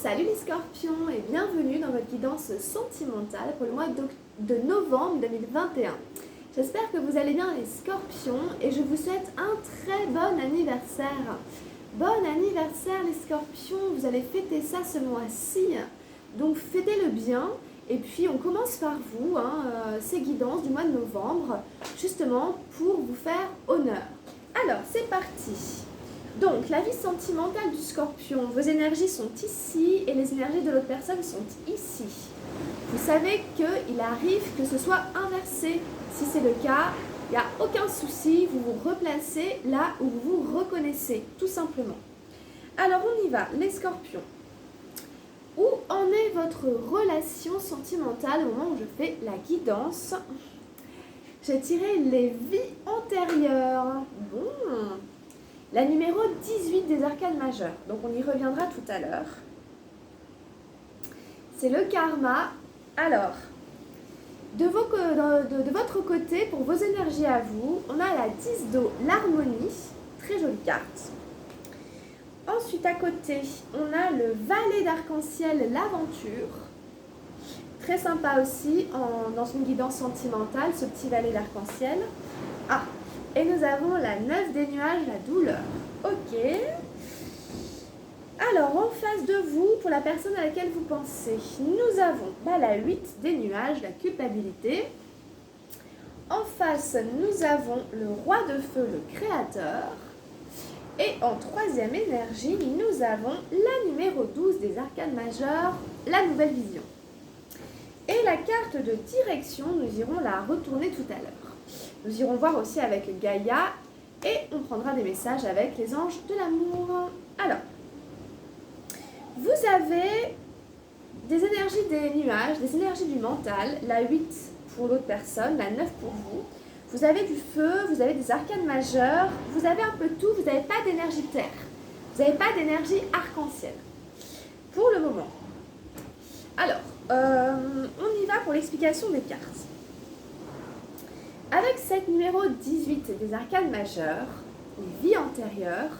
Salut les scorpions et bienvenue dans votre guidance sentimentale pour le mois de novembre 2021. J'espère que vous allez bien les scorpions et je vous souhaite un très bon anniversaire. Bon anniversaire les scorpions, vous allez fêter ça ce mois-ci, donc fêtez-le bien. Et puis on commence par vous, ces guidances du mois de novembre, justement pour vous faire honneur. Alors c'est parti. Donc, la vie sentimentale du scorpion, vos énergies sont ici et les énergies de l'autre personne sont ici. Vous savez qu'il arrive que ce soit inversé. Si c'est le cas, il n'y a aucun souci, vous vous replacez là où vous vous reconnaissez, tout simplement. Alors, on y va, les scorpions. Où en est votre relation sentimentale au moment où je fais la guidance? J'ai tiré les vies antérieures. Bon. La numéro 18 des arcanes majeures, donc on y reviendra tout à l'heure. C'est le karma. Alors, de votre côté, pour vos énergies à vous, on a la 10 d'eau, l'harmonie, très jolie carte. Ensuite, à côté, on a le valet d'arc-en-ciel, l'aventure. Très sympa aussi, dans une guidance sentimentale, ce petit valet d'arc-en-ciel. Ah, et nous avons la 9 des nuages, la douleur. Ok. Alors, en face de vous, pour la personne à laquelle vous pensez, nous avons la 8 des nuages, la culpabilité. En face, nous avons le roi de feu, le créateur. Et en troisième énergie, nous avons la numéro 12 des arcanes majeures, la nouvelle vision. Et la carte de direction, nous irons la retourner tout à l'heure. Nous irons voir aussi avec Gaïa et on prendra des messages avec les anges de l'amour. Alors, vous avez des énergies des nuages, des énergies du mental, la 8 pour l'autre personne, la 9 pour vous. Vous avez du feu, vous avez des arcanes majeures, vous avez un peu tout, vous n'avez pas d'énergie terre, vous n'avez pas d'énergie arc-en-ciel pour le moment. Alors, on y va pour l'explication des cartes. Avec cette numéro 18 des arcanes majeures, les vies antérieures,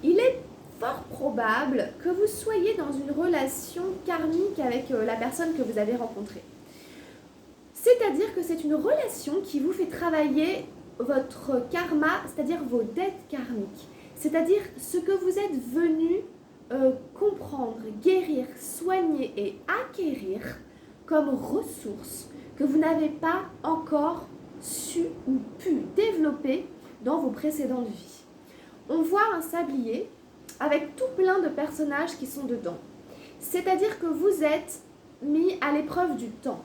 il est fort probable que vous soyez dans une relation karmique avec la personne que vous avez rencontrée. C'est-à-dire que c'est une relation qui vous fait travailler votre karma, c'est-à-dire vos dettes karmiques. C'est-à-dire ce que vous êtes venu comprendre, guérir, soigner et acquérir comme ressources que vous n'avez pas encore su ou pu développer dans vos précédentes vies. On voit un sablier avec tout plein de personnages qui sont dedans. C'est-à-dire que vous êtes mis à l'épreuve du temps.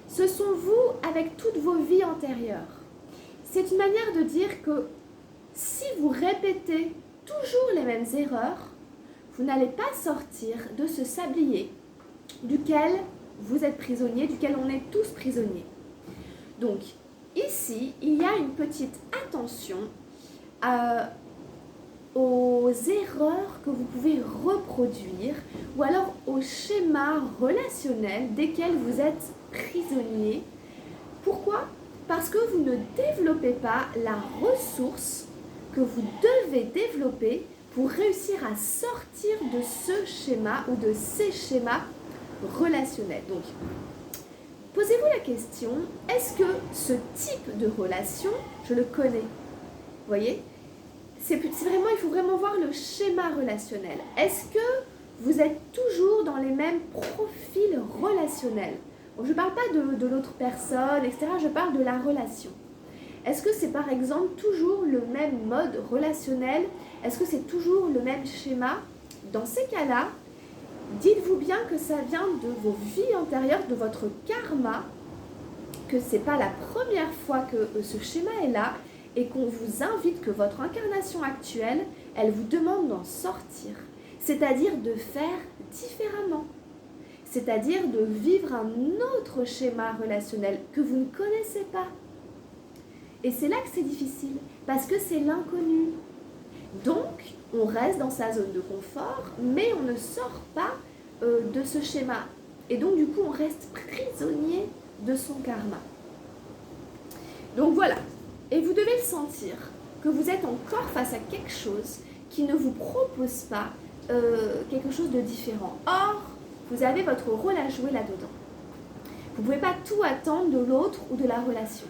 Ce sont vous avec toutes vos vies antérieures. C'est une manière de dire que si vous répétez toujours les mêmes erreurs, vous n'allez pas sortir de ce sablier duquel vous êtes prisonnier, duquel on est tous prisonniers. Donc, ici, il y a une petite attention aux erreurs que vous pouvez reproduire ou alors aux schémas relationnels desquels vous êtes prisonnier. Pourquoi? Parce que vous ne développez pas la ressource que vous devez développer pour réussir à sortir de ce schéma ou de ces schémas relationnels. Donc, posez-vous la question, est-ce que ce type de relation, je le connais? Vous voyez? Vraiment, il faut vraiment voir le schéma relationnel. Est-ce que vous êtes toujours dans les mêmes profils relationnels? Je ne parle pas de l'autre personne, etc. Je parle de la relation. Est-ce que c'est par exemple toujours le même mode relationnel? Est-ce que c'est toujours le même schéma? Dans ces cas-là, dites-vous bien que ça vient de vos vies antérieures, de votre karma, que ce n'est pas la première fois que ce schéma est là et qu'on vous invite, que votre incarnation actuelle, elle vous demande d'en sortir. C'est-à-dire de faire différemment. C'est-à-dire de vivre un autre schéma relationnel que vous ne connaissez pas. Et c'est là que c'est difficile, parce que c'est l'inconnu. Donc, on reste dans sa zone de confort, mais on ne sort pas de ce schéma. Et donc, du coup, on reste prisonnier de son karma. Donc voilà. Et vous devez le sentir, que vous êtes encore face à quelque chose qui ne vous propose pas quelque chose de différent. Or, vous avez votre rôle à jouer là-dedans. Vous ne pouvez pas tout attendre de l'autre ou de la relation.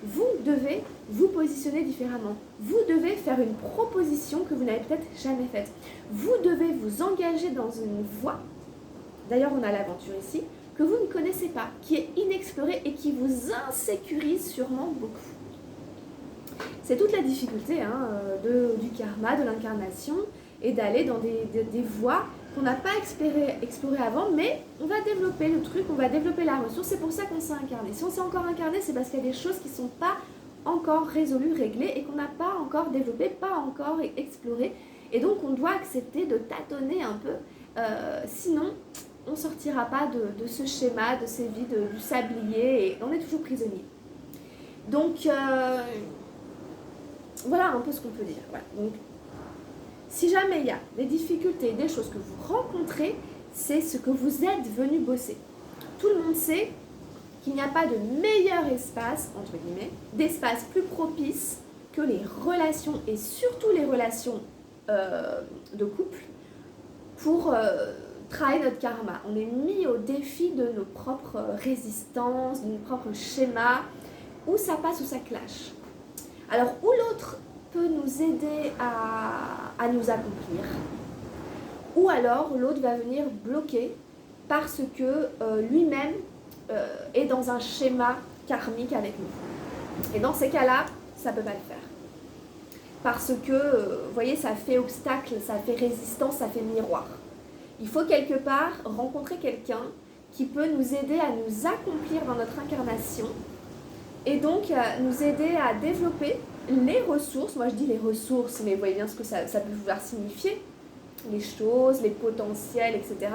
Vous devez vous positionner différemment. Vous devez faire une proposition que vous n'avez peut-être jamais faite. Vous devez vous engager dans une voie, d'ailleurs on a l'aventure ici, que vous ne connaissez pas, qui est inexplorée et qui vous insécurise sûrement beaucoup. C'est toute la difficulté du karma, de l'incarnation, et d'aller dans des voies qu'on n'a pas explorées avant, mais on va développer le truc, on va développer la ressource. C'est pour ça qu'on s'est incarné. Si on s'est encore incarné, c'est parce qu'il y a des choses qui ne sont pas encore résolues, réglées, et qu'on n'a pas encore développé, pas encore exploré. Et donc on doit accepter de tâtonner un peu, sinon on ne sortira pas de ce schéma, de ces vies, du sablier, et on est toujours prisonnier. Donc voilà un peu ce qu'on peut dire. Voilà. Donc, si jamais il y a des difficultés, des choses que vous rencontrez, c'est ce que vous êtes venu bosser. Tout le monde sait qu'il n'y a pas de meilleur espace, entre guillemets, d'espace plus propice que les relations, et surtout les relations de couple, pour travailler notre karma. On est mis au défi de nos propres résistances, de nos propres schémas, où ça passe, où ça clash. Alors, où l'autre peut nous aider à nous accomplir, ou alors l'autre va venir bloquer parce que lui-même est dans un schéma karmique avec nous. Et dans ces cas-là, ça ne peut pas le faire. Parce que, vous voyez, ça fait obstacle, ça fait résistance, ça fait miroir. Il faut quelque part rencontrer quelqu'un qui peut nous aider à nous accomplir dans notre incarnation, et donc nous aider à développer les ressources. Moi je dis les ressources, mais vous voyez bien ce que ça peut vouloir signifier, les choses, les potentiels, etc.,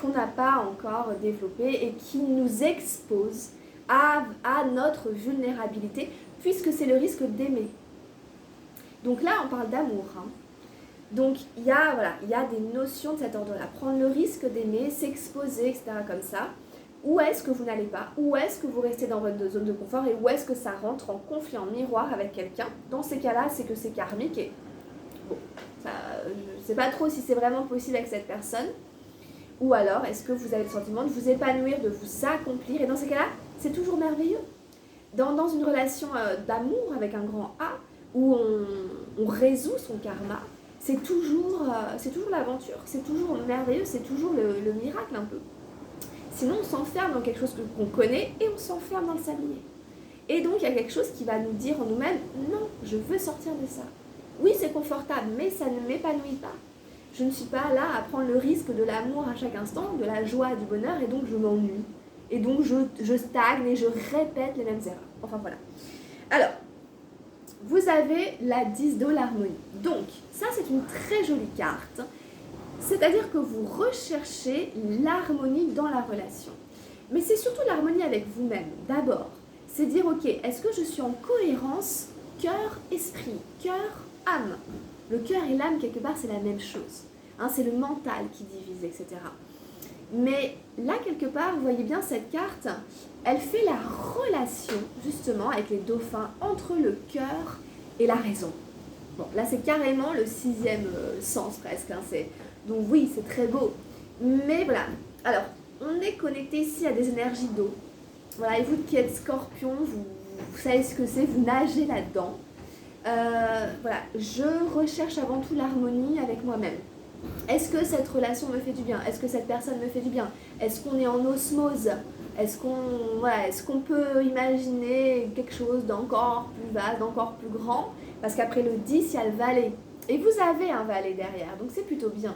qu'on n'a pas encore développés et qui nous exposent à notre vulnérabilité, puisque c'est le risque d'aimer. Donc là on parle d'amour, Donc il y a des notions de cet ordre-là. Prendre le risque d'aimer, s'exposer, etc. comme ça. Où est-ce que vous n'allez pas? Où est-ce que vous restez dans votre zone de confort? Et où est-ce que ça rentre en conflit, en miroir avec quelqu'un? Dans ces cas-là, c'est que c'est karmique. Et bon, je ne sais pas trop si c'est vraiment possible avec cette personne. Ou alors, est-ce que vous avez le sentiment de vous épanouir, de vous accomplir? Et dans ces cas-là, c'est toujours merveilleux. Dans une relation d'amour avec un grand A, où on résout son karma, c'est toujours l'aventure. C'est toujours merveilleux, c'est toujours le miracle un peu. Sinon, on s'enferme dans quelque chose qu'on connaît et on s'enferme dans le sablier. Et donc, il y a quelque chose qui va nous dire en nous-mêmes, non, je veux sortir de ça. Oui, c'est confortable, mais ça ne m'épanouit pas. Je ne suis pas là à prendre le risque de l'amour à chaque instant, de la joie, du bonheur, et donc je m'ennuie. Et donc, je stagne et je répète les mêmes erreurs. Enfin, voilà. Alors, vous avez la 10 de l'harmonie. Donc, ça, c'est une très jolie carte. C'est-à-dire que vous recherchez l'harmonie dans la relation. Mais c'est surtout l'harmonie avec vous-même, d'abord. C'est dire, ok, est-ce que je suis en cohérence cœur-esprit, cœur-âme? Le cœur et l'âme, quelque part, c'est la même chose. C'est le mental qui divise, etc. Mais là, quelque part, vous voyez bien cette carte, elle fait la relation, justement, avec les dauphins, entre le cœur et la raison. Bon, là, c'est carrément le 6e sens, presque. Donc oui, c'est très beau. Mais voilà. Alors, on est connecté ici à des énergies d'eau. Voilà, et vous qui êtes scorpion, vous savez ce que c'est, vous nagez là-dedans. Voilà, je recherche avant tout l'harmonie avec moi-même. Est-ce que cette relation me fait du bien? Est-ce que cette personne me fait du bien? Est-ce qu'on est en osmose? Est-ce qu'on peut imaginer quelque chose d'encore plus vaste, d'encore plus grand? Parce qu'après le 10, il y a le valet. Et vous avez un valet derrière, donc c'est plutôt bien.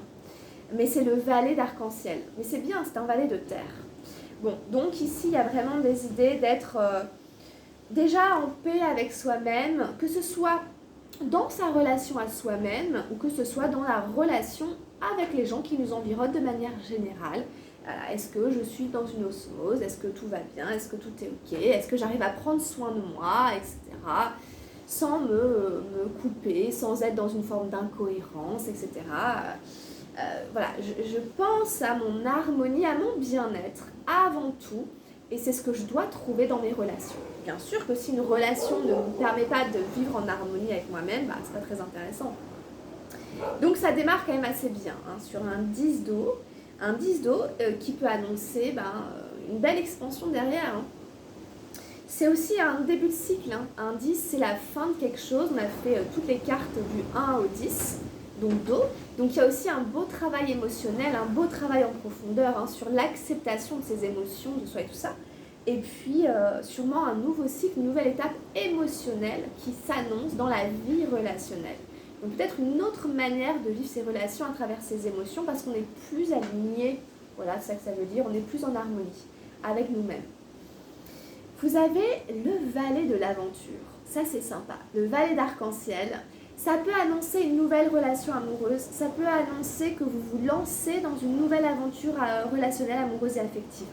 Mais c'est le valet d'arc-en-ciel. Mais c'est bien, c'est un valet de terre. Bon, donc ici, il y a vraiment des idées d'être déjà en paix avec soi-même, que ce soit dans sa relation à soi-même ou que ce soit dans la relation avec les gens qui nous environnent de manière générale. Est-ce que je suis dans une osmose? Est-ce que tout va bien? Est-ce que tout est ok? Est-ce que j'arrive à prendre soin de moi, etc. Sans me couper, sans être dans une forme d'incohérence, etc. Voilà, je pense à mon harmonie, à mon bien-être avant tout, et c'est ce que je dois trouver dans mes relations. Bien sûr que si une relation ne me permet pas de vivre en harmonie avec moi-même, c'est pas très intéressant. Donc ça démarre quand même assez bien hein, sur un 10 d'eau. Un 10 d'eau qui peut annoncer une belle expansion derrière. Hein. C'est aussi un début de cycle. Hein. Un 10, c'est la fin de quelque chose. On a fait toutes les cartes du 1 au 10, donc d'eau. Donc il y a aussi un beau travail émotionnel, un beau travail en profondeur hein, sur l'acceptation de ses émotions, de soi et tout ça. Et puis sûrement un nouveau cycle, une nouvelle étape émotionnelle qui s'annonce dans la vie relationnelle. Donc peut-être une autre manière de vivre ses relations à travers ses émotions parce qu'on est plus aligné, voilà c'est ça que ça veut dire, on est plus en harmonie avec nous-mêmes. Vous avez le valet de l'aventure, ça c'est sympa, le valet d'arc-en-ciel. Ça peut annoncer une nouvelle relation amoureuse, ça peut annoncer que vous vous lancez dans une nouvelle aventure relationnelle, amoureuse et affective.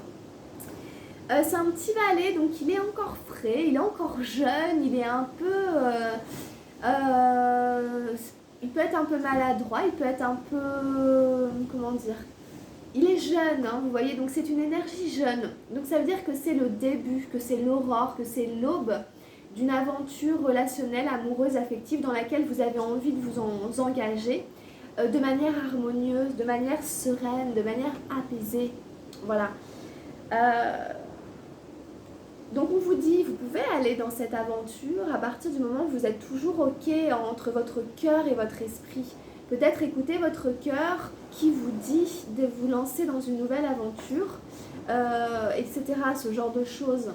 C'est un petit valet, donc il est encore frais, il est encore jeune, il est un peu... il peut être un peu maladroit, il peut être un peu... comment dire ? Il est jeune, hein, vous voyez, donc c'est une énergie jeune. Donc ça veut dire que c'est le début, que c'est l'aurore, que c'est l'aube d'une aventure relationnelle, amoureuse, affective dans laquelle vous avez envie de vous engager de manière harmonieuse, de manière sereine, de manière apaisée. Voilà. Donc on vous dit, vous pouvez aller dans cette aventure à partir du moment où vous êtes toujours OK entre votre cœur et votre esprit. Peut-être écouter votre cœur qui vous dit de vous lancer dans une nouvelle aventure, etc. Ce genre de choses.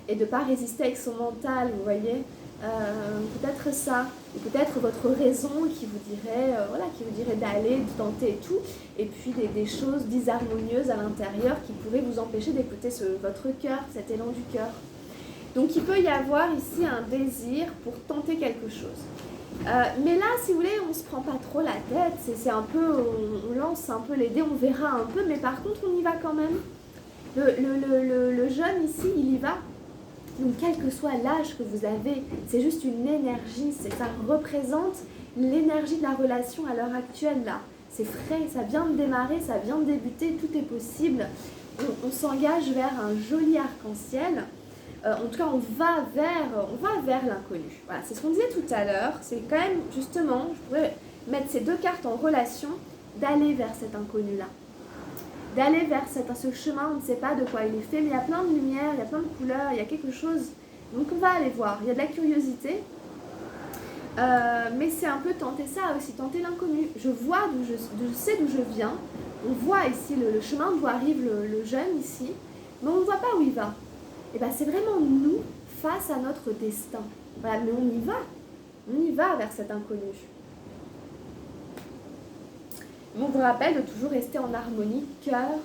Et de ne pas résister avec son mental, vous voyez. Peut-être ça. Et peut-être votre raison qui vous dirait d'aller, de tenter et tout. Et puis des choses disharmonieuses à l'intérieur qui pourraient vous empêcher d'écouter votre cœur, cet élan du cœur. Donc il peut y avoir ici un désir pour tenter quelque chose. Mais là, si vous voulez, on ne se prend pas trop la tête. C'est un peu, on lance un peu les dés, on verra un peu. Mais par contre, on y va quand même. Le jeune ici, il y va. Donc quel que soit l'âge que vous avez, c'est juste une énergie, ça représente l'énergie de la relation à l'heure actuelle là. C'est frais, ça vient de démarrer, ça vient de débuter, tout est possible. On s'engage vers un joli arc-en-ciel. En tout cas, on va vers l'inconnu. Voilà, c'est ce qu'on disait tout à l'heure. C'est quand même justement, je pourrais mettre ces deux cartes en relation, d'aller vers cet inconnu-là. D'aller vers ce chemin, on ne sait pas de quoi il est fait, mais il y a plein de lumière, il y a plein de couleurs, il y a quelque chose. Donc on va aller voir, il y a de la curiosité, mais c'est un peu tenter ça aussi, tenter l'inconnu. Je vois je sais d'où je viens, on voit ici le chemin d'où arrive le jeune ici, mais on ne voit pas où il va. Et bien c'est vraiment nous face à notre destin. Voilà, mais on y va vers cet inconnu. On vous rappelle de toujours rester en harmonie, cœur,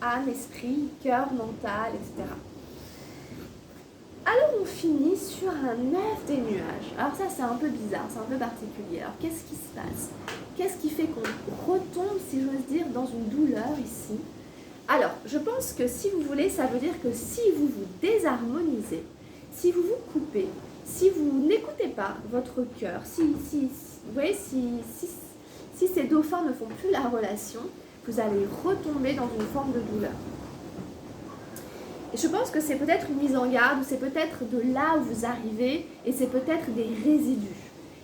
âme, esprit, cœur, mental, etc. Alors on finit sur un 9 des nuages. Alors ça c'est un peu bizarre, c'est un peu particulier. Alors qu'est-ce qui se passe? Qu'est-ce qui fait qu'on retombe, si j'ose dire, dans une douleur ici? Alors je pense que si vous voulez, ça veut dire que si vous vous désharmonisez, si vous vous coupez, si vous n'écoutez pas votre cœur, vous voyez, si ces dauphins ne font plus la relation, vous allez retomber dans une forme de douleur. Et je pense que c'est peut-être une mise en garde, ou c'est peut-être de là où vous arrivez, et c'est peut-être des résidus.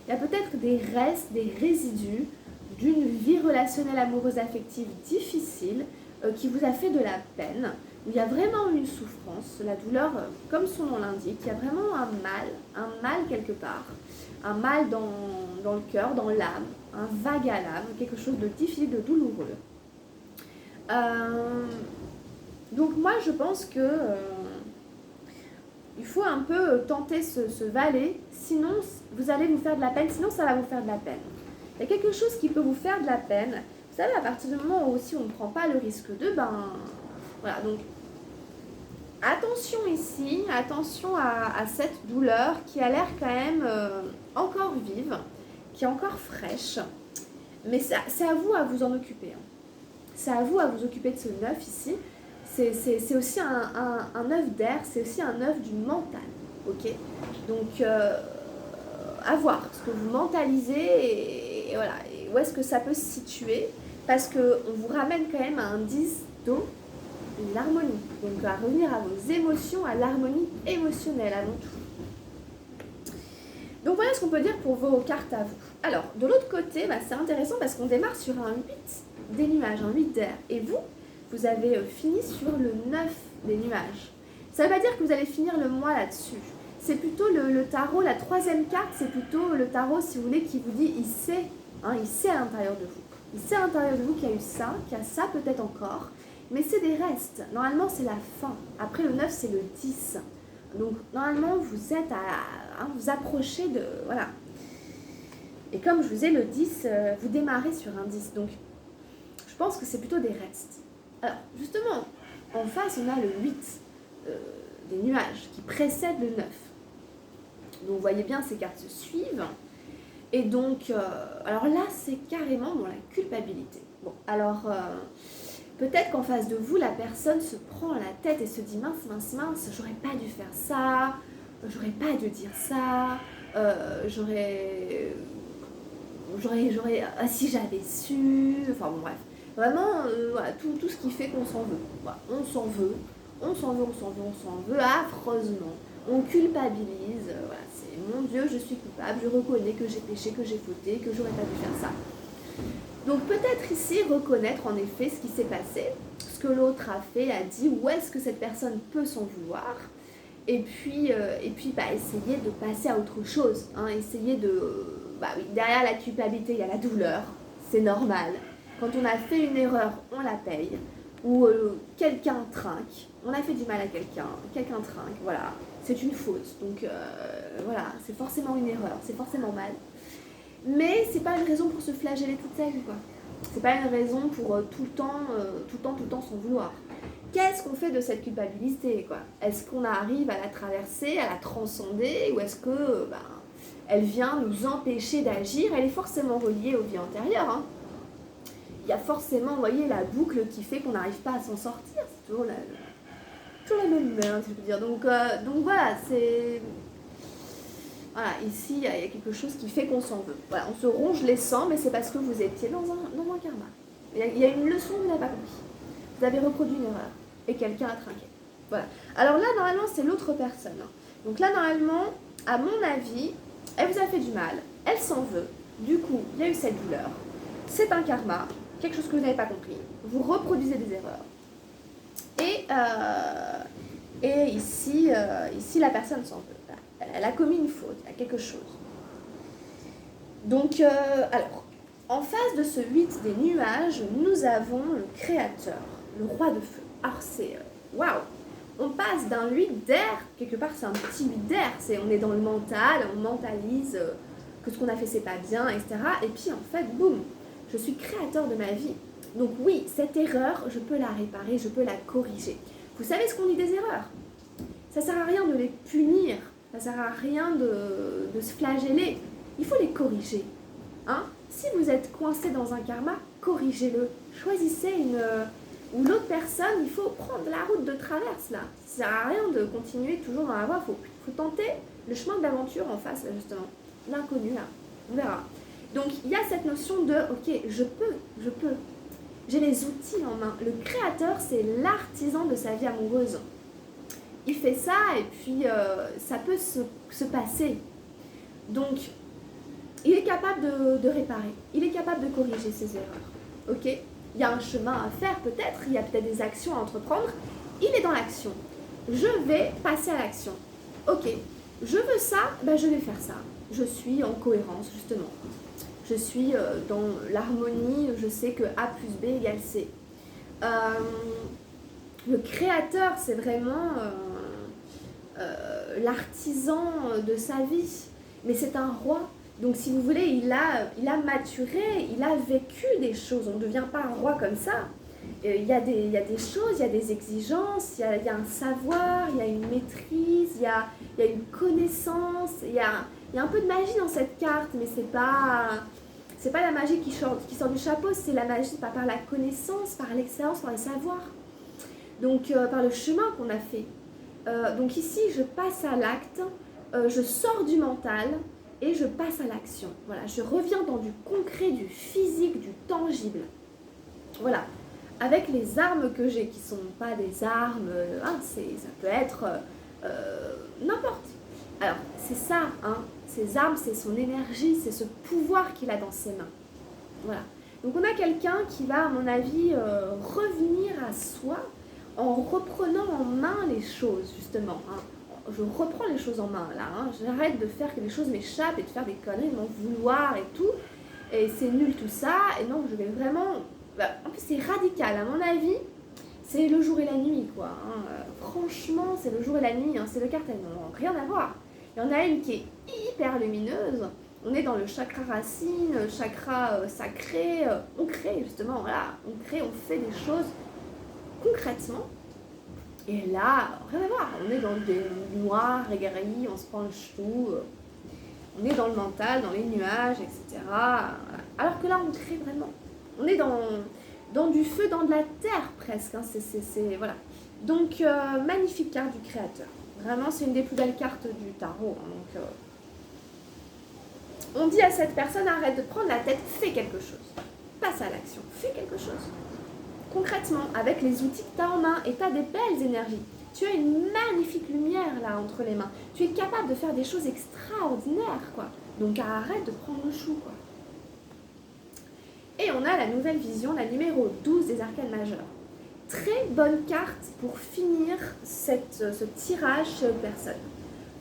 Il y a peut-être des restes, des résidus d'une vie relationnelle, amoureuse, affective difficile, qui vous a fait de la peine, où il y a vraiment une souffrance, la douleur, comme son nom l'indique, il y a vraiment un mal quelque part, un mal dans le cœur, dans l'âme, un vague à l'âme, quelque chose de difficile, de douloureux. Donc moi je pense que il faut un peu tenter ce valet, sinon vous allez vous faire de la peine, sinon ça va vous faire de la peine. Il y a quelque chose qui peut vous faire de la peine. Vous savez, à partir du moment où aussi on ne prend pas le risque de, voilà, donc attention ici, attention à cette douleur qui a l'air quand même encore vive, qui est encore fraîche, mais c'est à vous à vous en occuper. Hein. C'est à vous à vous occuper de ce 9 ici. C'est aussi un œuf d'air, c'est aussi un œuf du mental, ok? Donc, à voir ce que vous mentalisez et voilà, et où est-ce que ça peut se situer, parce qu'on vous ramène quand même à un 10 d'eau, l'harmonie. Donc, à revenir à vos émotions, à l'harmonie émotionnelle avant tout. Donc voilà ce qu'on peut dire pour vos cartes à vous. Alors, de l'autre côté, c'est intéressant parce qu'on démarre sur un 8 des nuages, un 8 d'air. Et vous, vous avez fini sur le 9 des nuages. Ça ne veut pas dire que vous allez finir le mois là-dessus. C'est plutôt le tarot, la troisième carte, c'est plutôt le tarot, si vous voulez, qui vous dit, il sait à l'intérieur de vous. Il sait à l'intérieur de vous qu'il y a eu ça, qu'il y a ça peut-être encore, mais c'est des restes. Normalement, c'est la fin. Après, le 9, c'est le 10. Donc, normalement, vous êtes vous approchez de... Voilà. Et comme je vous ai le 10, vous démarrez sur un 10. Donc, je pense que c'est plutôt des restes. Alors, justement, en face, on a le 8 des nuages qui précèdent le 9. Donc, vous voyez bien, ces cartes se suivent. Et donc, alors là, c'est carrément dans la culpabilité. Bon, alors, peut-être qu'en face de vous, la personne se prend la tête et se dit mince, j'aurais pas dû faire ça, j'aurais pas dû dire ça, si j'avais su, enfin bon bref. Vraiment, voilà, tout ce qui fait qu'on s'en veut. Voilà, on s'en veut affreusement. On culpabilise, voilà, c'est mon Dieu, je suis coupable, je reconnais que j'ai péché, que j'ai fauté, que j'aurais pas dû faire ça. Donc peut-être ici reconnaître en effet ce qui s'est passé, ce que l'autre a fait, a dit, où est-ce que cette personne peut s'en vouloir, et puis essayer de passer à autre chose, essayer de... oui, derrière la culpabilité, il y a la douleur, c'est normal. Quand on a fait une erreur, on la paye, ou quelqu'un trinque, on a fait du mal à quelqu'un trinque, voilà, c'est une faute, donc voilà, c'est forcément une erreur, c'est forcément mal. Mais c'est pas une raison pour se flageller toute sa vie, quoi. C'est pas une raison pour tout le temps s'en vouloir. Qu'est-ce qu'on fait de cette culpabilité, quoi? Est-ce qu'on arrive à la traverser, à la transcender, ou est-ce que elle vient nous empêcher d'agir? Elle est forcément reliée aux vies antérieures. Il y a forcément, vous voyez, la boucle qui fait qu'on n'arrive pas à s'en sortir. C'est toujours la même merde, si je peux dire. Donc voilà, c'est... Voilà, ici, il y a quelque chose qui fait qu'on s'en veut. Voilà, on se ronge les sangs, mais c'est parce que vous étiez dans un karma. Il y a une leçon que vous n'avez pas compris. Vous avez reproduit une erreur et quelqu'un a trinqué. Voilà. Alors là, normalement, c'est l'autre personne. Donc là, normalement, à mon avis, elle vous a fait du mal, elle s'en veut. Du coup, il y a eu cette douleur. C'est un karma, quelque chose que vous n'avez pas compris. Vous reproduisez des erreurs. Et ici, la personne s'en veut. Elle a commis une faute, il y a quelque chose. Donc, alors, en face de ce 8 des nuages, nous avons le Créateur, le Roi de Feu. Alors, c'est... Waouh! On passe d'un 8 d'air, quelque part c'est un petit 8 d'air, on est dans le mental, on mentalise que ce qu'on a fait c'est pas bien, etc. Et puis en fait, boum, je suis créateur de ma vie. Donc oui, cette erreur, je peux la réparer, je peux la corriger. Vous savez ce qu'on dit des erreurs? Ça sert à rien de les punir. Ça sert à rien de se flageller. Il faut les corriger. Si vous êtes coincé dans un karma, corrigez-le. Choisissez ou l'autre personne, il faut prendre la route de traverse là. Ça sert à rien de continuer toujours dans la voie. Faut tenter le chemin de l'aventure en face là, justement. L'inconnu là. On verra. Donc il y a cette notion de ok, je peux. J'ai les outils en main. Le créateur, c'est l'artisan de sa vie amoureuse. Il fait ça et puis ça peut se passer. Donc, il est capable de réparer. Il est capable de corriger ses erreurs. Ok? Il y a un chemin à faire peut-être. Il y a peut-être des actions à entreprendre. Il est dans l'action. Je vais passer à l'action. Ok, je veux ça, je vais faire ça. Je suis en cohérence, justement. Je suis dans l'harmonie. Je sais que A plus B égale C. Le créateur, c'est vraiment... l'artisan de sa vie, mais c'est un roi, donc si vous voulez, il a maturé, il a vécu des choses, on ne devient pas un roi comme ça, il y a des choses, il y a des exigences, il y a un savoir, il y a une maîtrise, il y a une connaissance, il y a un peu de magie dans cette carte, mais c'est pas la magie qui sort du chapeau, c'est la magie par la connaissance, par l'expérience, par le savoir, donc par le chemin qu'on a fait. Donc ici, je passe à l'acte, je sors du mental et je passe à l'action. Voilà, je reviens dans du concret, du physique, du tangible. Voilà, avec les armes que j'ai, qui ne sont pas des armes, ça peut être n'importe. Alors, c'est ça, ses armes, c'est son énergie, c'est ce pouvoir qu'il a dans ses mains. Voilà. Donc on a quelqu'un qui va, à mon avis, revenir à soi en reprenant en main les choses, justement. Hein. Je reprends les choses en main, là. Hein. J'arrête de faire que les choses m'échappent et de faire des conneries, de m'en vouloir et tout. Et c'est nul tout ça. Et non, je vais vraiment... en plus, c'est radical. À mon avis, c'est le jour et la nuit, quoi. Hein. Franchement, c'est le jour et la nuit. Hein. C'est le cartel. Non, rien à voir. Il y en a une qui est hyper lumineuse. On est dans le chakra racine, chakra sacré. On crée, justement. Voilà. On crée, on fait des choses concrètement. Et là, rien à voir. On est dans des noirs, gris, on se prend le chou. On est dans le mental, dans les nuages, etc. Alors que là, on crée vraiment. On est dans du feu, dans de la terre presque. Hein. Voilà. Donc, magnifique carte du créateur. Vraiment, c'est une des plus belles cartes du tarot. Hein. Donc, on dit à cette personne, arrête de prendre la tête, fais quelque chose. Passe à l'action, fais quelque chose. Concrètement, avec les outils que tu as en main, et tu as des belles énergies. Tu as une magnifique lumière là entre les mains. Tu es capable de faire des choses extraordinaires, quoi. Donc arrête de prendre le chou, quoi. Et on a la nouvelle vision, la numéro 12 des arcanes majeurs. Très bonne carte pour finir ce tirage chez une personne.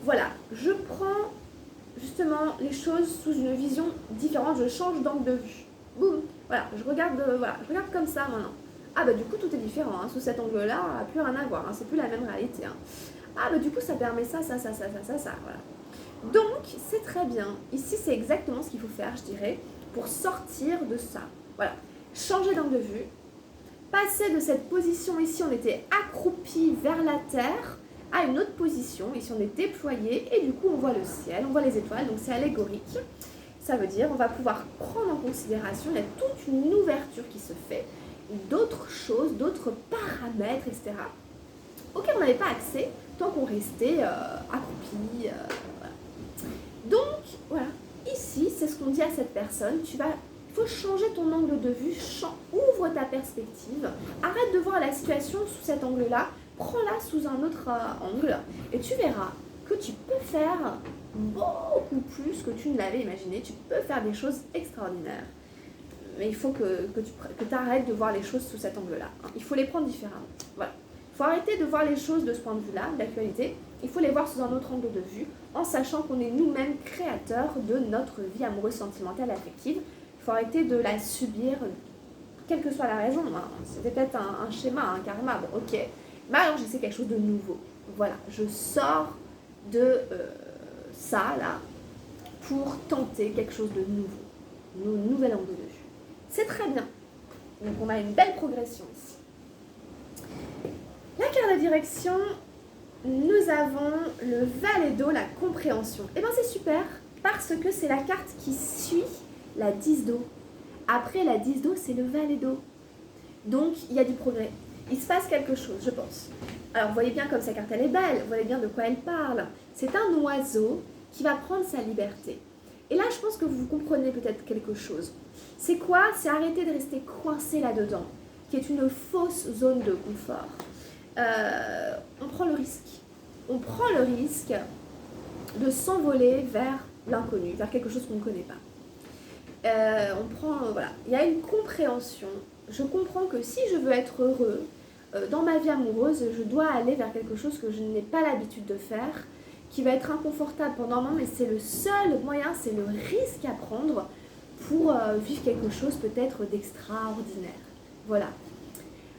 Voilà, je prends justement les choses sous une vision différente, je change d'angle de vue. Boum, voilà, je regarde comme ça maintenant. Ah bah du coup tout est différent, hein. Sous cet angle-là, plus rien à voir, hein. C'est plus la même réalité. Hein. Ah bah du coup ça permet ça, voilà. Donc c'est très bien, ici c'est exactement ce qu'il faut faire, je dirais, pour sortir de ça. Voilà, changer d'angle de vue, passer de cette position, ici on était accroupi vers la terre, à une autre position, ici on est déployé, et du coup on voit le ciel, on voit les étoiles, donc c'est allégorique. Ça veut dire on va pouvoir prendre en considération, il y a toute une ouverture qui se fait, d'autres choses, d'autres paramètres, etc. auxquels on n'avait pas accès tant qu'on restait accroupi. Voilà. Donc, voilà, ici, c'est ce qu'on dit à cette personne, il faut changer ton angle de vue, ouvre ta perspective, arrête de voir la situation sous cet angle-là, prends-la sous un autre angle, et tu verras que tu peux faire beaucoup plus que tu ne l'avais imaginé, tu peux faire des choses extraordinaires. Mais il faut que tu arrêtes de voir les choses sous cet angle-là. Hein. Il faut les prendre différemment. Voilà. Il faut arrêter de voir les choses de ce point de vue-là, d'actualité. Il faut les voir sous un autre angle de vue, en sachant qu'on est nous-mêmes créateurs de notre vie amoureuse, sentimentale, affective. Il faut arrêter de la subir, quelle que soit la raison. Hein. C'était peut-être un schéma, un karma, bon ok. Mais alors j'essaie quelque chose de nouveau. Voilà, je sors de ça, là, pour tenter quelque chose de nouveau. Un nouvel angle de vue. C'est très bien. Donc on a une belle progression ici. La carte de direction, nous avons le valet d'eau, la compréhension. Et bien c'est super parce que c'est la carte qui suit la 10 d'eau. Après la 10 d'eau, c'est le valet d'eau. Donc il y a du progrès. Il se passe quelque chose, je pense. Alors vous voyez bien comme sa carte elle est belle, vous voyez bien de quoi elle parle. C'est un oiseau qui va prendre sa liberté. Et là, je pense que vous comprenez peut-être quelque chose. C'est quoi? C'est arrêter de rester coincé là-dedans, qui est une fausse zone de confort. On prend le risque. On prend le risque de s'envoler vers l'inconnu, vers quelque chose qu'on ne connaît pas. Voilà. Il y a une compréhension. Je comprends que si je veux être heureux dans ma vie amoureuse, je dois aller vers quelque chose que je n'ai pas l'habitude de faire, qui va être inconfortable pendant un moment, mais c'est le seul moyen, c'est le risque à prendre pour vivre quelque chose peut-être d'extraordinaire. Voilà.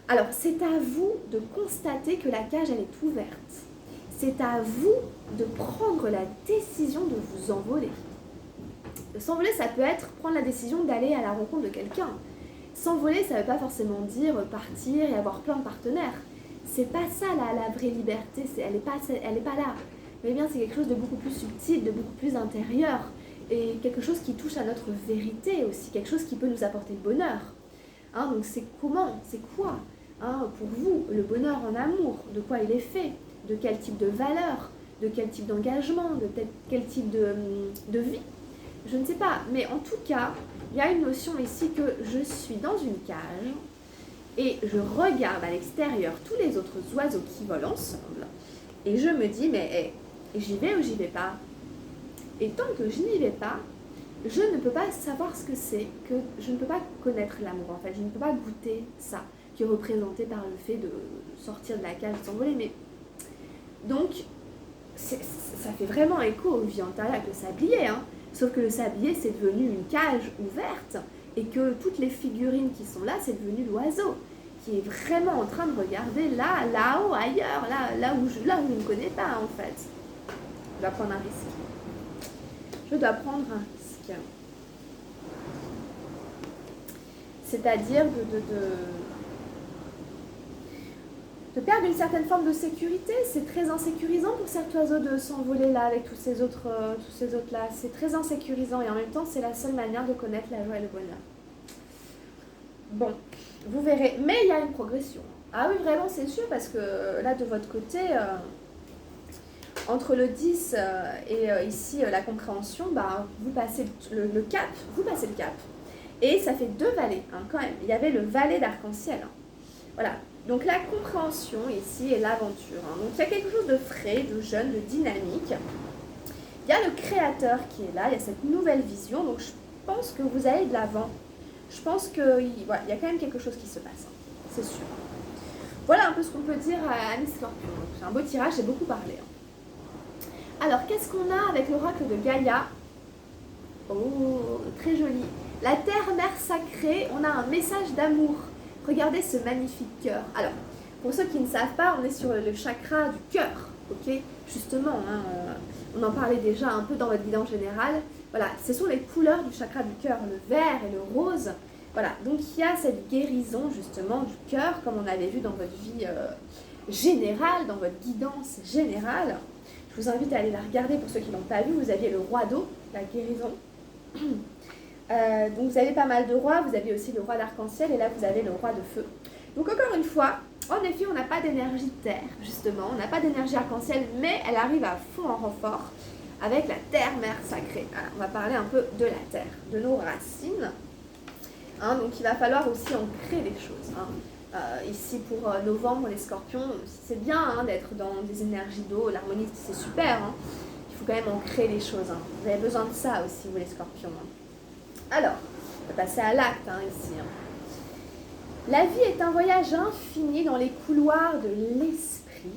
Alors, c'est à vous de constater que la cage, elle est ouverte. C'est à vous de prendre la décision de vous envoler. S'envoler, ça peut être prendre la décision d'aller à la rencontre de quelqu'un. S'envoler, ça ne veut pas forcément dire partir et avoir plein de partenaires. C'est pas ça, la vraie liberté, elle est pas là. Mais bien, c'est quelque chose de beaucoup plus subtil, de beaucoup plus intérieur, et quelque chose qui touche à notre vérité aussi, quelque chose qui peut nous apporter le bonheur. Hein, donc c'est comment, c'est quoi, hein, pour vous, le bonheur en amour, de quoi il est fait, de quel type de valeur, de quel type d'engagement, de quel type de vie, je ne sais pas. Mais en tout cas, il y a une notion ici que je suis dans une cage, et je regarde à l'extérieur tous les autres oiseaux qui volent ensemble, et je me dis, mais... j'y vais ou j'y vais pas? Et tant que je n'y vais pas, je ne peux pas savoir ce que c'est, que je ne peux pas connaître l'amour en fait, je ne peux pas goûter ça, qui est représenté par le fait de sortir de la cage, de s'envoler. Mais donc, ça fait vraiment écho aux vies antérieures avec le sablier, hein. Sauf que le sablier, c'est devenu une cage ouverte, et que toutes les figurines qui sont là, c'est devenu l'oiseau, qui est vraiment en train de regarder là, là-haut, ailleurs, là où je ne connais pas en fait. Je dois prendre un risque. Je dois prendre un risque. C'est-à-dire de perdre une certaine forme de sécurité. C'est très insécurisant pour cet oiseau de s'envoler là avec tous ces autres là. C'est très insécurisant et en même temps, c'est la seule manière de connaître la joie et le bonheur. Bon, vous verrez. Mais il y a une progression. Ah oui, vraiment, c'est sûr, parce que là, de votre côté, entre le 10 et ici, la compréhension, bah, vous passez le cap. Vous passez le cap. Et ça fait 2 vallées, hein, quand même. Il y avait le valet d'arc-en-ciel. Hein. Voilà. Donc la compréhension ici et l'aventure. Hein. Donc il y a quelque chose de frais, de jeune, de dynamique. Il y a le créateur qui est là, il y a cette nouvelle vision. Donc je pense que vous allez de l'avant. Je pense qu'il voilà, y a quand même quelque chose qui se passe. Hein. C'est sûr. Voilà un peu ce qu'on peut dire à mi-scorpion. C'est un beau tirage, j'ai beaucoup parlé. Hein. Alors qu'est-ce qu'on a avec l'oracle de Gaïa? Oh, très joli. La terre-mère sacrée, on a un message d'amour. Regardez ce magnifique cœur. Alors, pour ceux qui ne savent pas, on est sur le chakra du cœur, ok? Justement, hein, on en parlait déjà un peu dans votre bilan général. Voilà, ce sont les couleurs du chakra du cœur, le vert et le rose. Voilà, donc il y a cette guérison justement du cœur, comme on avait vu dans votre vie générale, dans votre guidance générale. Je vous invite à aller la regarder pour ceux qui ne l'ont pas vu. Vous aviez le roi d'eau, la guérison. Donc vous avez pas mal de rois, vous avez aussi le roi d'arc-en-ciel et là vous avez le roi de feu. Donc encore une fois, en effet on n'a pas d'énergie de terre justement, on n'a pas d'énergie arc-en-ciel, mais elle arrive à fond en renfort avec la terre-mère sacrée. Alors, on va parler un peu de la terre, de nos racines. Hein, donc il va falloir aussi ancrer les choses. Hein. Ici pour novembre, les scorpions, c'est bien hein, d'être dans des énergies d'eau, l'harmonie c'est super. Hein. Il faut quand même ancrer les choses. Hein. Vous avez besoin de ça aussi vous les scorpions. Hein. Alors, on va passer à l'acte hein, ici. Hein. La vie est un voyage infini dans les couloirs de l'esprit.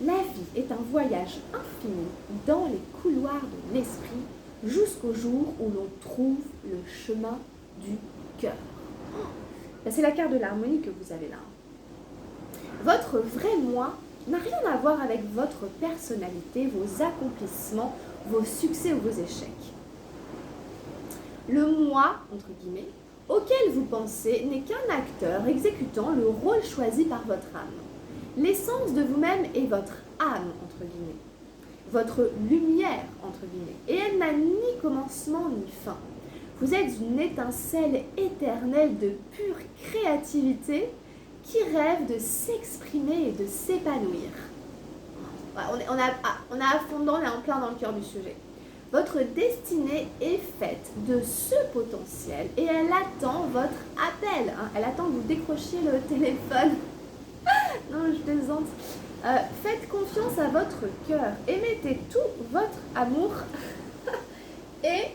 La vie est un voyage infini dans les couloirs de l'esprit jusqu'au jour où l'on trouve le chemin du cœur. Oh, c'est la carte de l'harmonie que vous avez là. Votre vrai moi n'a rien à voir avec votre personnalité, vos accomplissements, vos succès ou vos échecs. Le moi, entre guillemets, auquel vous pensez n'est qu'un acteur exécutant le rôle choisi par votre âme. L'essence de vous-même est votre âme, entre guillemets, votre lumière, entre guillemets, et elle n'a ni commencement ni fin. Vous êtes une étincelle éternelle de pure créativité qui rêve de s'exprimer et de s'épanouir. On est à fond dedans, on est en plein dans le cœur du sujet. Votre destinée est faite de ce potentiel et elle attend votre appel. Hein. Elle attend que vous décrochiez le téléphone. Non, je plaisante. Faites confiance à votre cœur et mettez tout votre amour et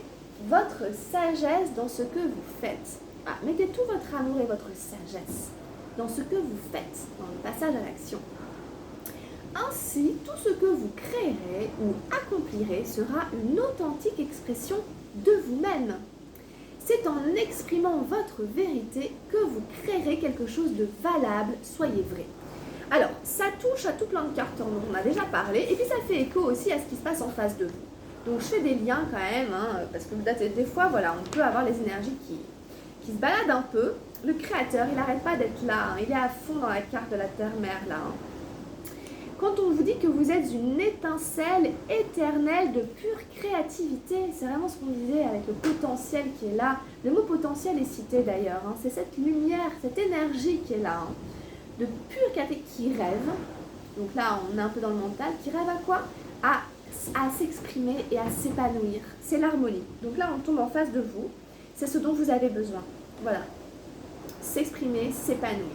votre sagesse dans ce que vous faites. Ah, mettez tout votre amour et votre sagesse dans ce que vous faites, dans le passage à l'action. Ainsi, tout ce que vous créerez ou accomplirez sera une authentique expression de vous-même. C'est en exprimant votre vérité que vous créerez quelque chose de valable, soyez vrai. Alors, ça touche à tout plein de cartes dont on a déjà parlé, et puis ça fait écho aussi à ce qui se passe en face de vous. Donc je fais des liens quand même, hein, parce que des fois, voilà, on peut avoir les énergies qui se baladent un peu. Le créateur, il n'arrête pas d'être là, hein, il est à fond dans la carte de la terre-mère là. Hein. Quand on vous dit que vous êtes une étincelle éternelle de pure créativité, c'est vraiment ce qu'on disait avec le potentiel qui est là. Le mot potentiel est cité d'ailleurs, hein. C'est cette lumière, cette énergie qui est là, hein. De pure créativité qui rêve. Donc là, on est un peu dans le mental, qui rêve à quoi? À s'exprimer et à s'épanouir. C'est l'harmonie. Donc là, on tombe en face de vous. C'est ce dont vous avez besoin. Voilà. S'exprimer, s'épanouir.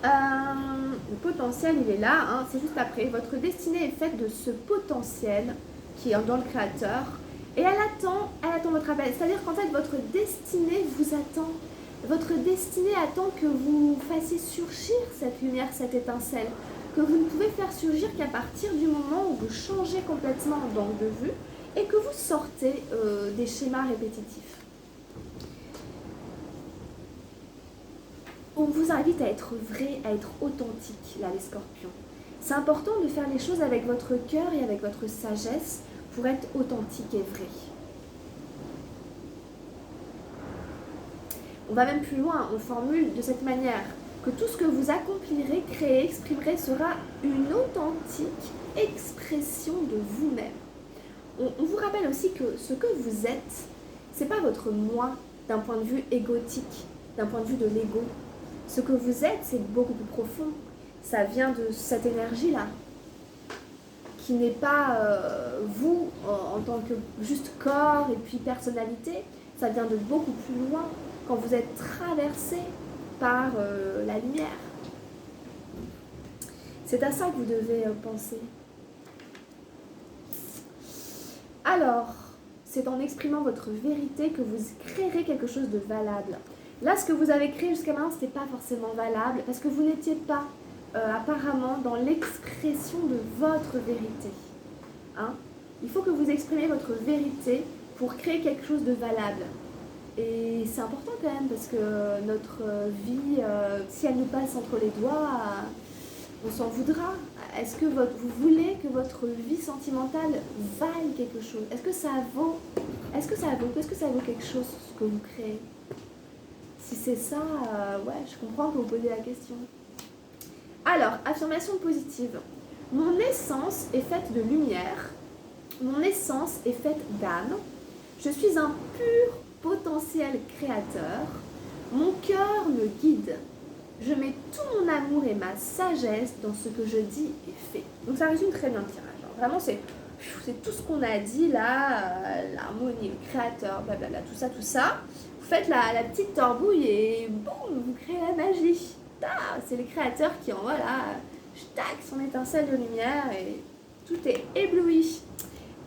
Le potentiel, il est là, hein, c'est juste après. Votre destinée est faite de ce potentiel qui est dans le créateur. Et elle attend votre appel. C'est-à-dire qu'en fait, votre destinée vous attend. Votre destinée attend que vous fassiez surgir cette lumière, cette étincelle. Que vous ne pouvez faire surgir qu'à partir du moment où vous changez complètement d'angle de vue et que vous sortez des schémas répétitifs. On vous invite à être vrai, à être authentique, là, les scorpions. C'est important de faire les choses avec votre cœur et avec votre sagesse pour être authentique et vrai. On va même plus loin, on formule de cette manière que tout ce que vous accomplirez, créerez, exprimerez sera une authentique expression de vous-même. On vous rappelle aussi que ce que vous êtes, c'est pas votre moi d'un point de vue égotique, d'un point de vue de l'ego. Ce que vous êtes, c'est beaucoup plus profond. Ça vient de cette énergie-là, qui n'est pas vous en tant que juste corps et puis personnalité. Ça vient de beaucoup plus loin, quand vous êtes traversé par la lumière. C'est à ça que vous devez penser. Alors, c'est en exprimant votre vérité que vous créerez quelque chose de valable. Là, ce que vous avez créé jusqu'à maintenant, ce n'était pas forcément valable parce que vous n'étiez pas apparemment dans l'expression de votre vérité. Hein? Il faut que vous exprimiez votre vérité pour créer quelque chose de valable. Et c'est important quand même parce que notre vie, si elle nous passe entre les doigts, on s'en voudra. Est-ce que vous voulez que votre vie sentimentale vaille quelque chose? Est-ce que ça vaut quelque chose ce que vous créez? Si c'est ça, ouais, je comprends que vous posez la question. Alors, affirmation positive. Mon essence est faite de lumière. Mon essence est faite d'âme. Je suis un pur potentiel créateur. Mon cœur me guide. Je mets tout mon amour et ma sagesse dans ce que je dis et fais. Donc ça résume très bien le tirage. Hein. Vraiment, c'est tout ce qu'on a dit là, l'harmonie, le créateur, blablabla, tout ça. Vous faites la petite torbouille et boum, vous créez la magie. C'est le créateur qui envoie là, tac, son étincelle de lumière et tout est ébloui.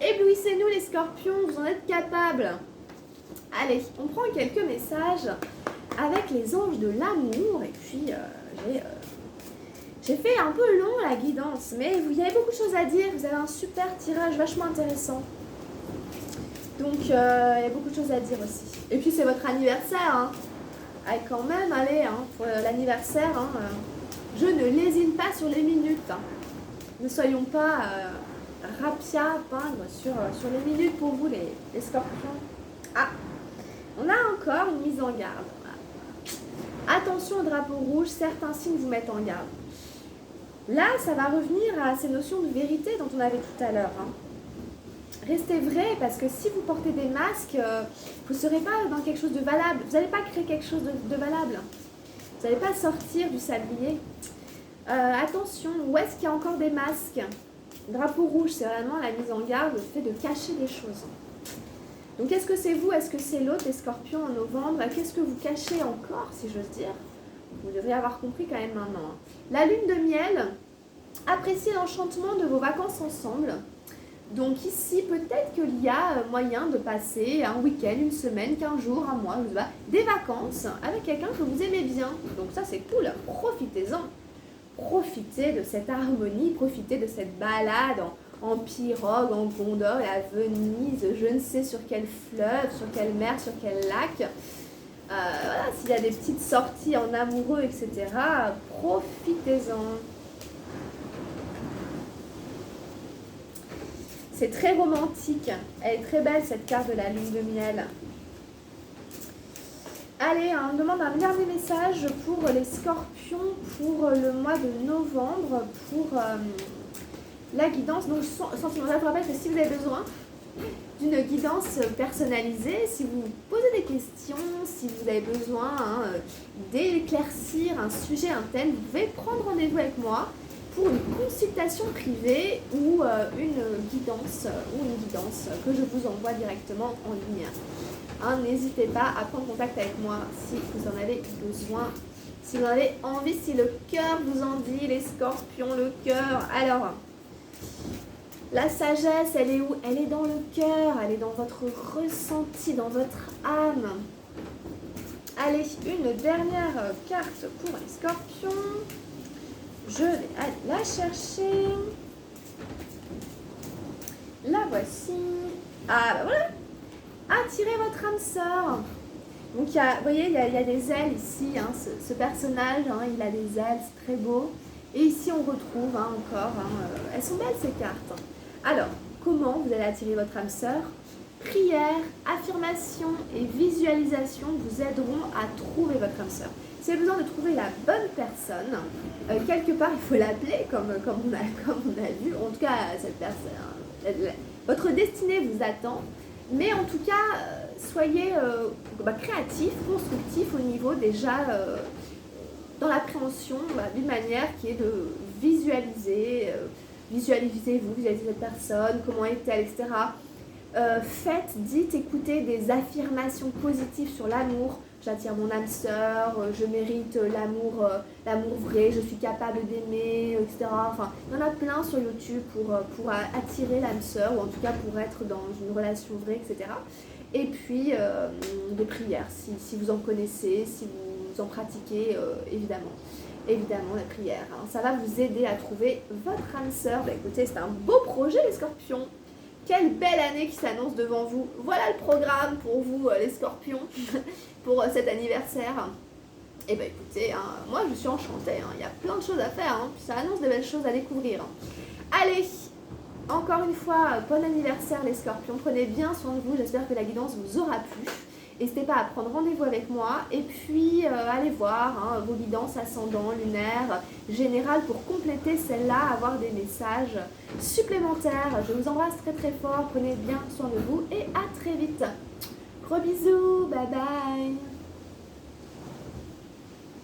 Éblouissez-nous les scorpions, vous en êtes capables. Allez, on prend quelques messages avec les anges de l'amour et puis j'ai fait un peu long la guidance, mais il y avait beaucoup de choses à dire, vous avez un super tirage vachement intéressant. Donc il y a beaucoup de choses à dire aussi. Et puis c'est votre anniversaire, hein. Allez quand même, allez, hein, pour l'anniversaire, hein, je ne lésine pas sur les minutes. Hein. Ne soyons pas rapia, pingres sur les minutes pour vous les scorpions. Ah, on a encore une mise en garde. Attention au drapeau rouge, certains signes vous mettent en garde. Là, ça va revenir à ces notions de vérité dont on avait tout à l'heure. Hein. Restez vrai, parce que si vous portez des masques, vous ne serez pas dans quelque chose de valable. Vous n'allez pas créer quelque chose de valable. Vous n'allez pas sortir du sablier. Attention, où est-ce qu'il y a encore des masques? Drapeau rouge, c'est vraiment la mise en garde, le fait de cacher des choses. Donc, est-ce que c'est vous? Est-ce que c'est l'autre, les scorpions en novembre? Qu'est-ce que vous cachez encore, si j'ose dire? Vous devriez avoir compris quand même maintenant. La lune de miel, appréciez l'enchantement de vos vacances ensemble. Donc ici, peut-être qu'il y a moyen de passer un week-end, une semaine, 15 jours, un mois, je sais pas, des vacances avec quelqu'un que vous aimez bien. Donc ça, c'est cool, profitez-en. Profitez de cette harmonie, profitez de cette balade en pirogue, en gondole, à Venise, je ne sais sur quel fleuve, sur quelle mer, sur quel lac. Voilà, s'il y a des petites sorties en amoureux, etc., profitez-en. C'est très romantique. Elle est très belle, cette carte de la lune de miel. Allez, on me demande un dernier message pour les scorpions pour le mois de novembre, pour la guidance. Donc, sentimentale, je vous rappelle que si vous avez besoin d'une guidance personnalisée, si vous posez des questions, si vous avez besoin d'éclaircir un sujet, un thème, vous pouvez prendre rendez-vous avec moi pour une consultation privée ou une guidance que je vous envoie directement en ligne. Hein, n'hésitez pas à prendre contact avec moi si vous en avez besoin. Si vous en avez envie, si le cœur vous en dit, les scorpions, le cœur. Alors, la sagesse, elle est où? Elle est dans le cœur, elle est dans votre ressenti, dans votre âme. Allez, une dernière carte pour les scorpions. Je vais aller la chercher. La voici. Ah, bah voilà. Attirez votre âme sœur. Donc, vous voyez, il y a des ailes ici. Hein, ce personnage, hein, il a des ailes, c'est très beau. Et ici, on retrouve encore. Elles sont belles, ces cartes. Alors, comment vous allez attirer votre âme sœur? Prière, affirmation et visualisation vous aideront à trouver votre âme sœur. Si vous avez besoin de trouver la bonne personne, quelque part, il faut l'appeler, comme on a vu. En tout cas, cette personne, votre destinée vous attend. Mais en tout cas, soyez créatif, constructif au niveau déjà dans l'appréhension d'une manière qui est de visualiser. Visualisez-vous, visualisez cette personne, comment est-elle, etc. Faites, dites, écoutez des affirmations positives sur l'amour. J'attire mon âme sœur, je mérite l'amour vrai, je suis capable d'aimer, etc. Enfin, il y en a plein sur YouTube pour attirer l'âme sœur, ou en tout cas pour être dans une relation vraie, etc. Et puis, des prières, si vous en connaissez, si vous en pratiquez, évidemment. Évidemment, la prière. Hein. Ça va vous aider à trouver votre âme sœur. Bah, écoutez, c'est un beau projet, les scorpions. Quelle belle année qui s'annonce devant vous. Voilà le programme pour vous, les scorpions, pour cet anniversaire. Et bien écoutez, hein, moi je suis enchantée. Il y a plein de choses à faire. Puis ça annonce des belles choses à découvrir. Allez, encore une fois, bon anniversaire les scorpions. Prenez bien soin de vous. J'espère que la guidance vous aura plu. N'hésitez pas à prendre rendez-vous avec moi et puis allez voir vos guidances ascendant, lunaire, générales pour compléter celle-là, avoir des messages supplémentaires. Je vous embrasse très très fort, prenez bien soin de vous et à très vite. Gros bisous, bye bye.